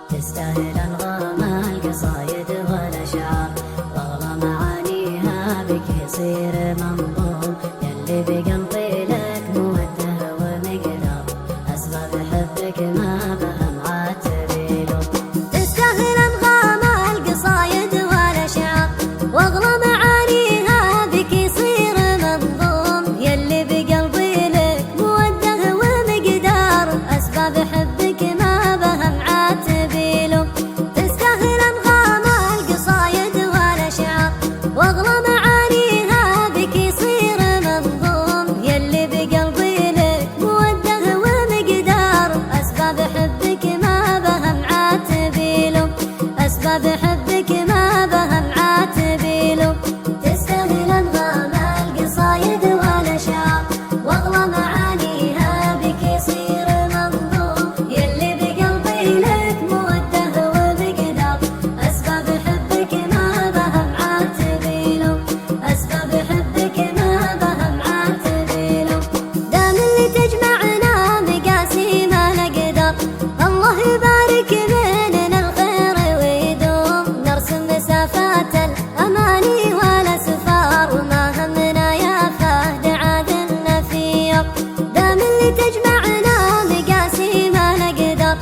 تستاهل أنغام القصايد والأشعار، واغلى معانيها بك يصير منظوم. يلي بقلبي لك موده ومقدار، أسباب حبك ما بها معاتب يلوم. تستاهل أنغام القصايد والأشعار، واغلى معانيها بك يصير منظوم. يلي بقلبي لك موده ومقدار، أسباب حبك ما بها معاتب يلوم. تستاهل أنغام القصايد والأشعار، واغلى معانيها بك يصير منظوم. يلي بقلبي لك موده ومقدار، أسباب حبك ما بها معاتب يلوم. أسباب حبك ما بها معاتب يلوم. تستاهل أنغام القصايد والأشعار، واغلى معانيها بك يصير منظوم. يلي بقلبي لك موده ومقدار، أسباب حبك ما بها معاتب يلوم. أسباب حبك ما بها معاتب يلوم. دام اللي تجمعنا مقاسي ما نقدر، الله يبارك بيننا الخير ويدوم. نرسم مسافات الأماني والأسفار، وما همنا يا فهد عادلنا في يوم. دام اللي تجمعنا مقاسي ما نقدر،